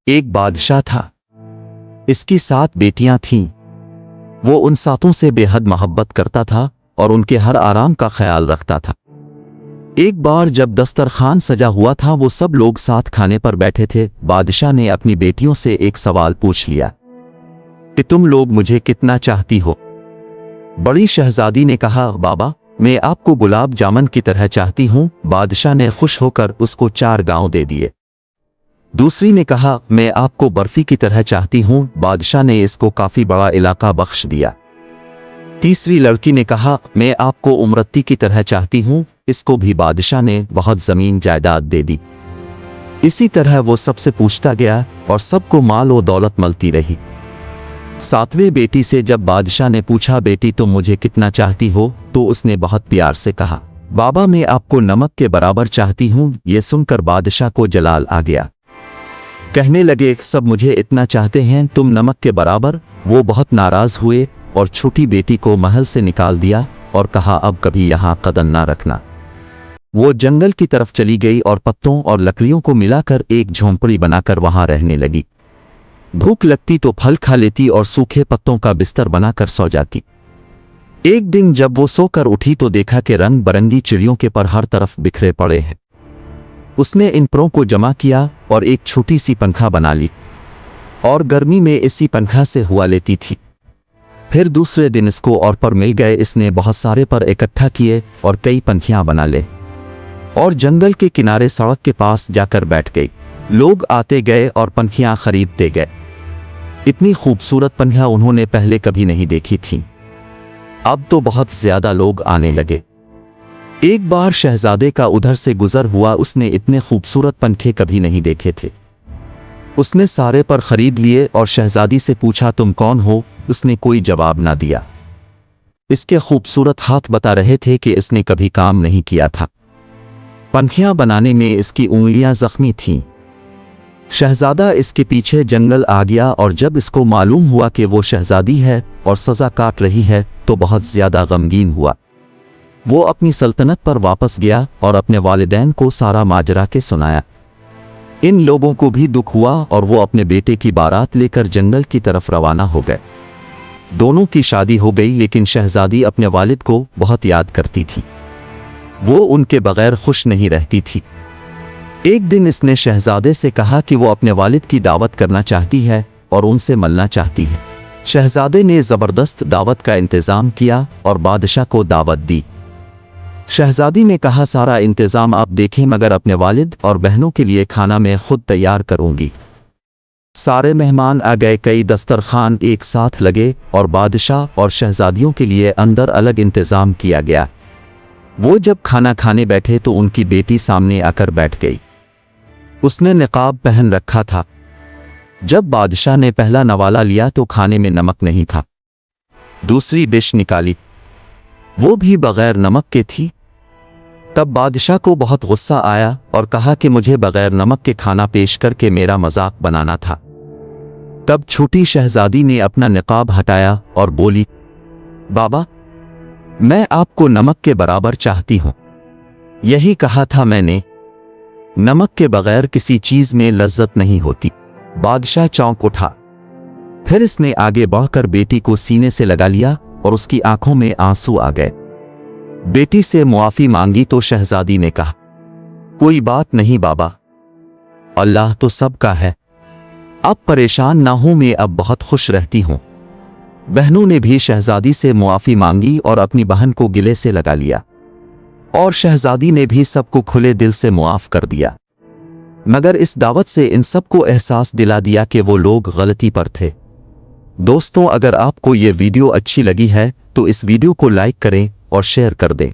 ایک بادشاہ تھا۔ اس کی 7 بیٹیاں تھیں۔ وہ ان 7 سے بے حد محبت کرتا تھا اور ان کے ہر آرام کا خیال رکھتا تھا۔ ایک بار جب دسترخوان سجا ہوا تھا، وہ سب لوگ ساتھ کھانے پر بیٹھے تھے، بادشاہ نے اپنی بیٹیوں سے ایک سوال پوچھ لیا کہ تم لوگ مجھے کتنا چاہتی ہو؟ بڑی شہزادی نے کہا، بابا میں آپ کو گلاب جامن کی طرح چاہتی ہوں۔ بادشاہ نے خوش ہو کر اس کو 4 گاؤں دے دیے۔ دوسری نے کہا، میں آپ کو برفی کی طرح چاہتی ہوں۔ بادشاہ نے اس کو کافی بڑا علاقہ بخش دیا۔ تیسری لڑکی نے کہا، میں آپ کو امرتی کی طرح چاہتی ہوں۔ اس کو بھی بادشاہ نے بہت زمین جائیداد دے دی۔ اسی طرح وہ سب سے پوچھتا گیا اور سب کو مال و دولت ملتی رہی۔ 7ویں بیٹی سے جب بادشاہ نے پوچھا، بیٹی تم مجھے کتنا چاہتی ہو؟ تو اس نے بہت پیار سے کہا، بابا میں آپ کو نمک کے برابر چاہتی ہوں۔ یہ سن کر بادشاہ کو جلال آ گیا۔ کہنے لگے، سب مجھے اتنا چاہتے ہیں، تم نمک کے برابر؟ وہ بہت ناراض ہوئے اور چھوٹی بیٹی کو محل سے نکال دیا اور کہا، اب کبھی یہاں قدم نہ رکھنا۔ وہ جنگل کی طرف چلی گئی اور پتوں اور لکڑیوں کو ملا کر ایک جھونپڑی بنا کر وہاں رہنے لگی۔ بھوک لگتی تو پھل کھا لیتی اور سوکھے پتوں کا بستر بنا کر سو جاتی۔ ایک دن جب وہ سو کر اٹھی تو دیکھا کہ رنگ برنگی چڑیوں کے پر ہر طرف بکھرے پڑے ہیں۔ اس نے ان پروں کو جمع کیا اور ایک چھوٹی سی پنکھا بنا لی اور گرمی میں اسی پنکھا سے ہوا لیتی تھی۔ پھر دوسرے دن اس کو اور پر مل گئے۔ اس نے بہت سارے پر اکٹھا کیے اور کئی پنکھیاں بنا لے اور جنگل کے کنارے سڑک کے پاس جا کر بیٹھ گئی۔ لوگ آتے گئے اور پنکھیاں خریدتے گئے۔ اتنی خوبصورت پنکھیاں انہوں نے پہلے کبھی نہیں دیکھی تھیں۔ اب تو بہت زیادہ لوگ آنے لگے۔ ایک بار شہزادے کا ادھر سے گزر ہوا، اس نے اتنے خوبصورت پنکھے کبھی نہیں دیکھے تھے۔ اس نے سارے پر خرید لیے اور شہزادی سے پوچھا، تم کون ہو؟ اس نے کوئی جواب نہ دیا۔ اس کے خوبصورت ہاتھ بتا رہے تھے کہ اس نے کبھی کام نہیں کیا تھا۔ پنکھیاں بنانے میں اس کی انگلیاں زخمی تھیں۔ شہزادہ اس کے پیچھے جنگل آ گیا اور جب اس کو معلوم ہوا کہ وہ شہزادی ہے اور سزا کاٹ رہی ہے تو بہت زیادہ غمگین ہوا۔ وہ اپنی سلطنت پر واپس گیا اور اپنے والدین کو سارا ماجرا کے سنایا۔ ان لوگوں کو بھی دکھ ہوا اور وہ اپنے بیٹے کی بارات لے کر جنگل کی طرف روانہ ہو گئے۔ دونوں کی شادی ہو گئی، لیکن شہزادی اپنے والد کو بہت یاد کرتی تھی۔ وہ ان کے بغیر خوش نہیں رہتی تھی۔ ایک دن اس نے شہزادے سے کہا کہ وہ اپنے والد کی دعوت کرنا چاہتی ہے اور ان سے ملنا چاہتی ہے۔ شہزادے نے زبردست دعوت کا انتظام کیا اور بادشاہ کو دعوت دی۔ شہزادی نے کہا، سارا انتظام آپ دیکھیں، مگر اپنے والد اور بہنوں کے لیے کھانا میں خود تیار کروں گی۔ سارے مہمان آ گئے، کئی دسترخوان ایک ساتھ لگے اور بادشاہ اور شہزادیوں کے لیے اندر الگ انتظام کیا گیا۔ وہ جب کھانا کھانے بیٹھے تو ان کی بیٹی سامنے آ کر بیٹھ گئی۔ اس نے نقاب پہن رکھا تھا۔ جب بادشاہ نے پہلا نوالا لیا تو کھانے میں نمک نہیں تھا۔ دوسری ڈش نکالی، وہ بھی بغیر نمک کے تھی۔ تب بادشاہ کو بہت غصہ آیا اور کہا کہ مجھے بغیر نمک کے کھانا پیش کر کے میرا مذاق بنانا تھا۔ تب چھوٹی شہزادی نے اپنا نقاب ہٹایا اور بولی، بابا میں آپ کو نمک کے برابر چاہتی ہوں۔ یہی کہا تھا میں نے، نمک کے بغیر کسی چیز میں لذت نہیں ہوتی۔ بادشاہ چونک اٹھا۔ پھر اس نے آگے بڑھ کر بیٹی کو سینے سے لگا لیا اور اس کی آنکھوں میں آنسو آ گئے۔ بیٹی سے معافی مانگی تو شہزادی نے کہا، کوئی بات نہیں بابا، اللہ تو سب کا ہے، اب پریشان نہ ہوں، میں اب بہت خوش رہتی ہوں۔ بہنوں نے بھی شہزادی سے معافی مانگی اور اپنی بہن کو گلے سے لگا لیا، اور شہزادی نے بھی سب کو کھلے دل سے معاف کر دیا، مگر اس دعوت سے ان سب کو احساس دلا دیا کہ وہ لوگ غلطی پر تھے۔ دوستوں، اگر آپ کو یہ ویڈیو اچھی لگی ہے تو اس ویڈیو کو لائک کریں اور شیئر کر دیں۔